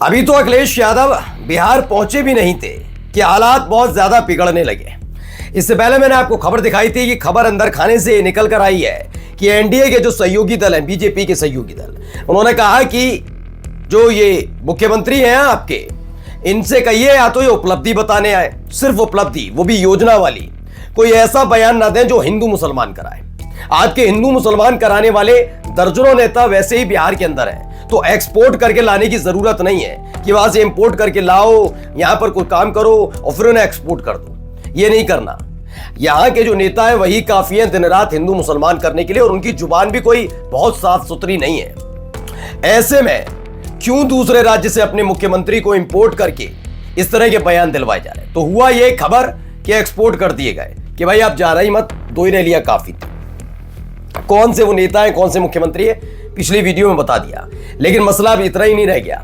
अभी तो अखिलेश यादव बिहार पहुंचे भी नहीं थे कि हालात बहुत ज्यादा बिगड़ने लगे। इससे पहले मैंने आपको खबर दिखाई थी कि खबर अंदर खाने से निकल कर आई है कि एनडीए के जो सहयोगी दल हैं, बीजेपी के सहयोगी दल, उन्होंने कहा कि जो ये मुख्यमंत्री हैं आपके, इनसे कहिए या तो ये उपलब्धि बताने आए, सिर्फ उपलब्धि, वो भी योजना वाली, कोई ऐसा बयान ना दें जो हिंदू मुसलमान कराए। आज के हिंदू मुसलमान कराने वाले दर्जनों नेता वैसे ही बिहार के अंदर हैं, तो एक्सपोर्ट करके लाने की जरूरत नहीं है कि वहां से इंपोर्ट करके लाओ, यहां पर कोई काम करो और फिर उन्हें एक्सपोर्ट कर दो। ये नहीं करना। यहां के जो नेता है वही काफी है दिन रात हिंदू मुसलमान करने के लिए, और उनकी जुबान भी कोई बहुत साफ सुथरी नहीं है। ऐसे में क्यों दूसरे राज्य से अपने मुख्यमंत्री को इंपोर्ट करके इस तरह के बयान दिलवाए जा रहे हैं? तो हुआ ये खबर कि एक्सपोर्ट कर दिए गए कि भाई आप जा रही मत, दो ही रैलियां काफी थी। कौन से वो नेता है, कौन से मुख्यमंत्री है, पिछली वीडियो में बता दिया। लेकिन मसला अब इतना ही नहीं रह गया।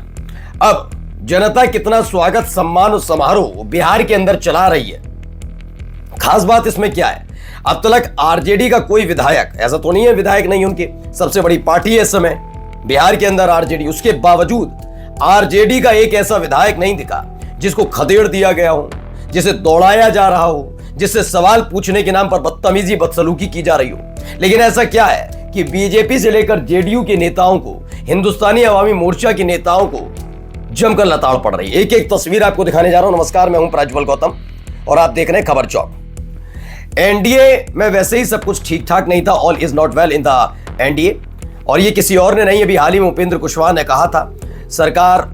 अब जनता कितना स्वागत, सम्मान और समारोह बिहार के अंदर चला रही है। खास बात इसमें क्या है, अब तक आरजेडी का कोई विधायक, ऐसा तो नहीं है विधायक नहीं, उनकी सबसे बड़ी पार्टी है इस समय बिहार के अंदर आरजेडी, उसके बावजूद आरजेडी का एक ऐसा विधायक नहीं दिखा जिसको खदेड़ दिया गया हो, जिसे दौड़ाया जा रहा हो, जिससे सवाल पूछने के नाम पर बदतमीजी, बदसलूकी की जा रही हो। लेकिन ऐसा क्या है कि बीजेपी से लेकर जेडीयू के नेताओं को, हिंदुस्तानी अवामी मोर्चा के नेताओं को जमकर लताड़ पड़ रही है। एक एक तस्वीर आपको दिखाने जा रहा हूं। नमस्कार, मैं हूं प्रज्वल गौतम और आप देख रहे हैं खबर चौक। एनडीए में वैसे ही सब कुछ ठीक ठाक नहीं था, all is not well in the NDA, और ये किसी और ने नहीं, अभी हाल ही में उपेंद्र कुशवाहा ने कहा था सरकार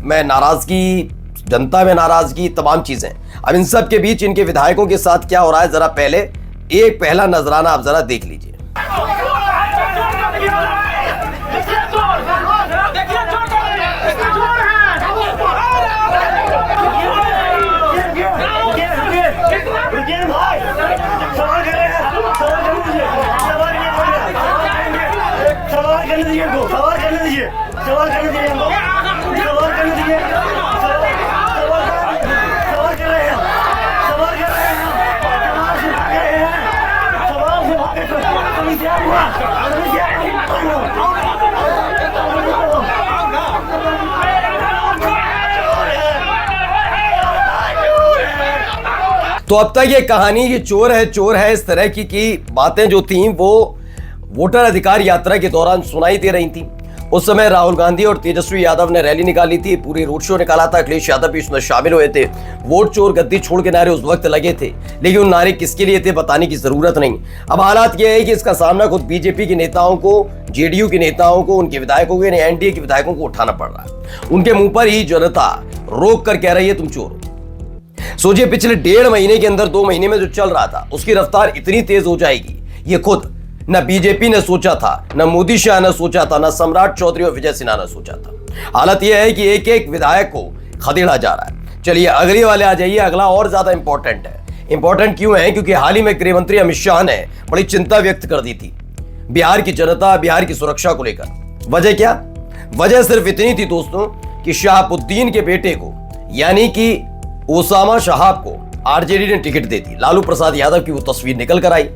में नाराजगी, जनता में नाराजगी, तमाम चीजें। अब इन सब के बीच इनके विधायकों के साथ क्या हो रहा है, जरा पहले एक पहला नजराना आप जरा देख लीजिए। तो अब तक ये कहानी ये चोर है इस तरह की बातें जो थी वो वोटर अधिकार यात्रा के दौरान सुनाई दे रही थी। उस समय राहुल गांधी और तेजस्वी यादव ने रैली निकाली थी, पूरी रोड शो निकाला था, अखिलेश यादव भी उसमें शामिल हुए थे। वोट चोर गद्दी छोड़ के नारे उस वक्त लगे थे, लेकिन उन नारे किसके लिए थे बताने की जरूरत नहीं। अब हालात यह है कि इसका सामना खुद बीजेपी के नेताओं को, जेडीयू के नेताओं को, उनके विधायकों को, एनडीए के विधायकों को उठाना पड़ रहा है। उनके मुंह पर ही जनता रोक कर कह रही है तुम चोर। सोचिए, पिछले 1.5 महीने के अंदर 2 महीने में जो चल रहा था उसकी रफ्तार इतनी तेज हो जाएगी, ये खुद न बीजेपी ने सोचा था, न मोदी शाह ने सोचा था, न सम्राट चौधरी और विजय सिन्हा ने सोचा था। हालत यह है कि एक एक विधायक को खदेड़ा जा रहा है। चलिए अगले वाले आ जाइए। अगला और ज्यादा इंपॉर्टेंट है। इंपॉर्टेंट क्यों है? क्योंकि हाल ही में गृह मंत्री अमित शाह ने बड़ी चिंता व्यक्त कर दी थी बिहार की जनता, बिहार की सुरक्षा को लेकर। वजह क्या? वजह सिर्फ इतनी थी दोस्तों कि शहाबुद्दीन के बेटे को, यानी कि ओसामा शहाब को आरजेडी ने टिकट दे दी। लालू प्रसाद यादव की वो तस्वीर निकल कर आई।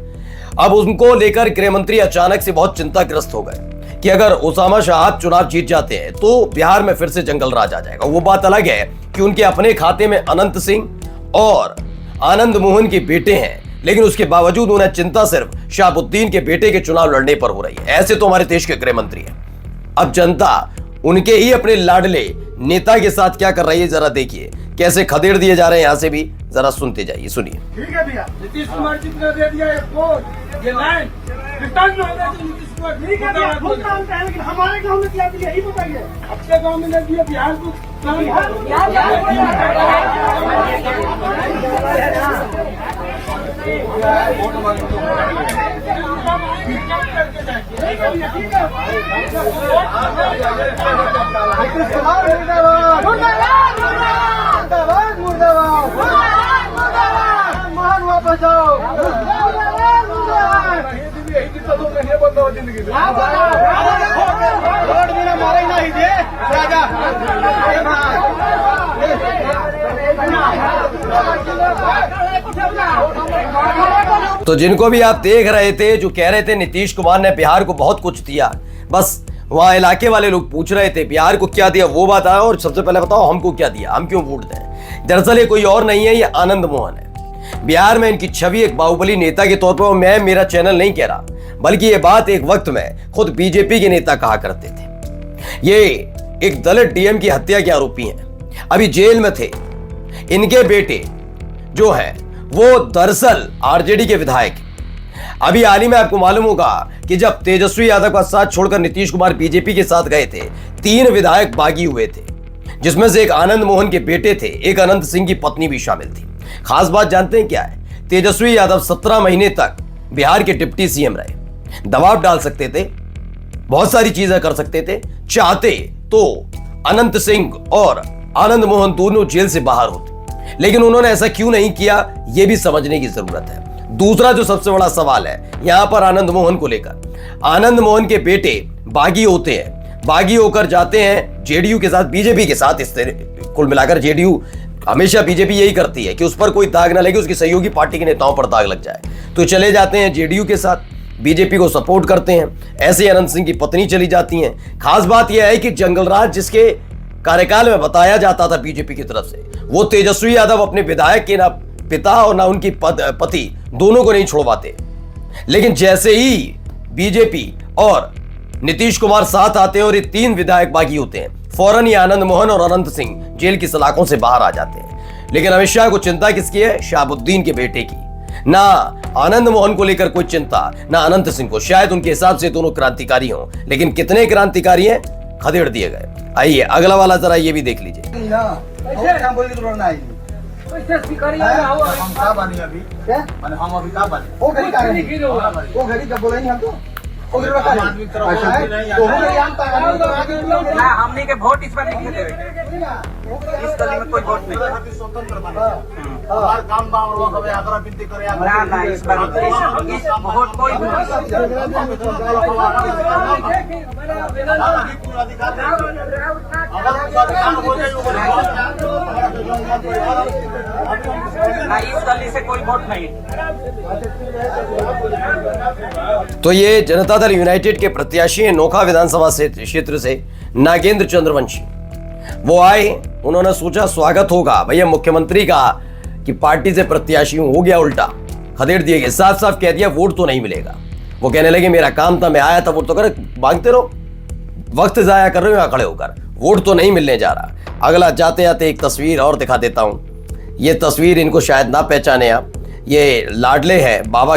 अब उनको लेकर गृह मंत्री अचानक से बहुत चिंताग्रस्त हो गए कि अगर ओसामा शहाब चुनाव जीत जाते हैं तो बिहार में फिर से जंगल राज आ जाएगा। वो बात अलग है कि उनके अपने खाते में अनंत सिंह और आनंद मोहन के बेटे हैं, लेकिन उसके बावजूद उन्हें चिंता सिर्फ शहाबुद्दीन के बेटे के चुनाव लड़ने पर हो रही है। ऐसे तो हमारे देश के गृह मंत्री हैं। अब जनता उनके ही अपने लाडले नेता के साथ क्या कर रही है, जरा देखिए कैसे खदेड़ दिए जा रहे हैं। यहां से भी जरा सुनते जाइए, सुनिए। ठीक है भैया, नीतीश कुमार जी ने दे दिया ये लाइन रिटर्न हो गया। नीतीश कुमार ठीक है भैया, खूब काम है, लेकिन हमारे गांव में क्या दिया यही बताइए। अपने गांव में नहीं दिया, बिहार को तो जिनको भी आप देख रहे थे जो कह रहे थे नीतीश कुमार ने बिहार को बहुत कुछ दिया, बस वहां इलाके वाले लोग पूछ रहे थे बिहार को क्या दिया, वो बात आया और सबसे पहले बताओ हमको क्या दिया, हम क्यों वोट दें। दरअसल ये कोई और नहीं है, ये आनंद मोहन है। बिहार में इनकी छवि एक बाहुबली नेता के तौर पर, मैं मेरा चैनल नहीं कह रहा, बल्कि ये बात एक वक्त में खुद बीजेपी के नेता कहा करते थे। ये एक दलित डीएम की हत्या के आरोपी हैं, अभी जेल में थे। इनके बेटे जो है वो दरअसल आरजेडी के विधायक। अभी हाल ही में आपको मालूम होगा कि जब तेजस्वी यादव का साथ छोड़कर नीतीश कुमार बीजेपी के साथ गए थे, 3 विधायक बागी हुए थे, जिसमें से एक आनंद मोहन के बेटे थे, एक अनंत सिंह की पत्नी भी शामिल थी। खास बात जानते हैं क्या है? तेजस्वी यादव 17 महीने तक बिहार के डिप्टी सीएम रहे, दबाव डाल सकते थे, बहुत सारी चीजें कर सकते थे, चाहते तो अनंत सिंह और आनंद मोहन दोनों जेल से बाहर होते, लेकिन उन्होंने ऐसा क्यों नहीं किया, यह भी समझने की जरूरत है। दूसरा जो सबसे बड़ा सवाल है यहां पर आनंद मोहन को लेकर, आनंद मोहन के बेटे बागी होते हैं, बागी होकर जाते हैं जेडीयू के साथ, बीजेपी के साथ। इस कुल मिलाकर जेडीयू हमेशा, बीजेपी यही करती है कि उस पर कोई दाग ना लगे, उसकी सहयोगी पार्टी के नेताओं पर दाग लग जाए, तो चले जाते हैं जेडीयू के साथ, बीजेपी को सपोर्ट करते हैं। ऐसे अनंत सिंह की पत्नी चली जाती हैं। खास बात यह है कि जंगलराज जिसके कार्यकाल में बताया जाता था बीजेपी की तरफ से, वो तेजस्वी यादव अपने विधायक के ना पिता और ना उनकी पति दोनों को नहीं छोड़वाते, लेकिन जैसे ही बीजेपी और नीतीश कुमार साथ आते हैं और ये 3 विधायक बागी होते हैं, फौरन ही आनंद मोहन और अनंत सिंह जेल की सलाखों से बाहर आ जाते हैं। लेकिन अमित शाह को चिंता किसकी है? शहाबुद्दीन के बेटे की। ना आनंद मोहन को लेकर कोई चिंता, ना अनंत सिंह को। शायद उनके हिसाब से दोनों क्रांतिकारी हों, लेकिन कितने क्रांतिकारी हैं खदेड़ दिए गए। आइए अगला वाला जरा ये भी देख लीजिए। पैसे स्वीकार हम का बनी अभी क्या माने हम अभी का बनी वो घड़ी का बोला नहीं हम तो वो घड़ी का आदमी तरफ नहीं तो हम का ना हमने के वोट इस बार नहीं देवे, इस गली में कोई वोट नहीं, स्वतंत्र बने हर काम बा और वो कबे आग्रह विनती करे ना ना इस बार इस वोट कोई ना, इस गली से कोई वोट नहीं। तो ये जनता दल यूनाइटेड के प्रत्याशी हैं नोखा विधानसभा क्षेत्र से नागेंद्र चंद्रवंशी। वो आए, उन्होंने सोचा स्वागत होगा भैया मुख्यमंत्री का कि पार्टी से प्रत्याशी हो गया, उल्टा खदेड़ दिए गए, साफ साफ कह दिया वोट तो नहीं मिलेगा। वो कहने लगे मेरा काम था, मैं आया था, वोट तो कर, मांगते रहो, वक्त जाया कर रहे हो यहाँ खड़े होकर, वोट तो नहीं मिलने जा रहा। अगला जाते जाते एक तस्वीर और दिखा देता हूं। ये तस्वीर इनको शायद ना पहचाने आप, ये लाडले हैं बाबा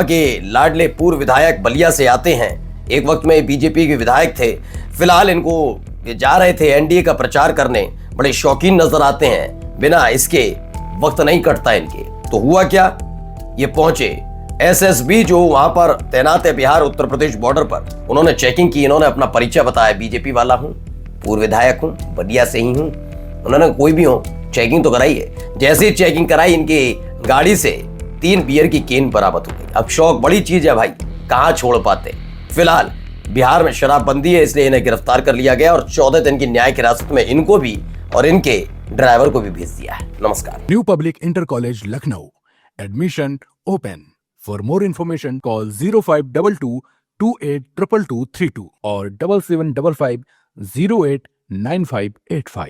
के लाडले पूर्व विधायक बलिया से आते हैं, एक वक्त में बीजेपी के विधायक थे। फिलहाल इनको ये जा रहे थे एनडीए का प्रचार करने, बड़े शौकीन नजर आते हैं, बिना इसके वक्त नहीं कटता इनके। तो हुआ क्या, ये पहुंचे एसएसबी जो वहां पर तैनात है बिहार उत्तर प्रदेश बॉर्डर पर, उन्होंने चेकिंग की, इन्होंने अपना परिचय बताया, बीजेपी वाला हूं, पूर्व विधायक हूं, बलिया से ही हूं। उन्होंने कोई भी हो चेकिंग तो कराई है। जैसे ही चेकिंग कराई, इनकी गाड़ी से 3 बियर की केन बरामद हो गई। अब शौक बड़ी चीज है भाई, कहां छोड़ पाते। फिलहाल बिहार में शराबबंदी है, इसलिए इन्हें गिरफ्तार कर लिया गया और 14 दिन की न्यायिक हिरासत में इनको भी और इनके ड्राइवर को भी भेज दिया है। नमस्कार। New public inter college Lucknow, admission open. For more information call 0522 282232 और 7755 089585।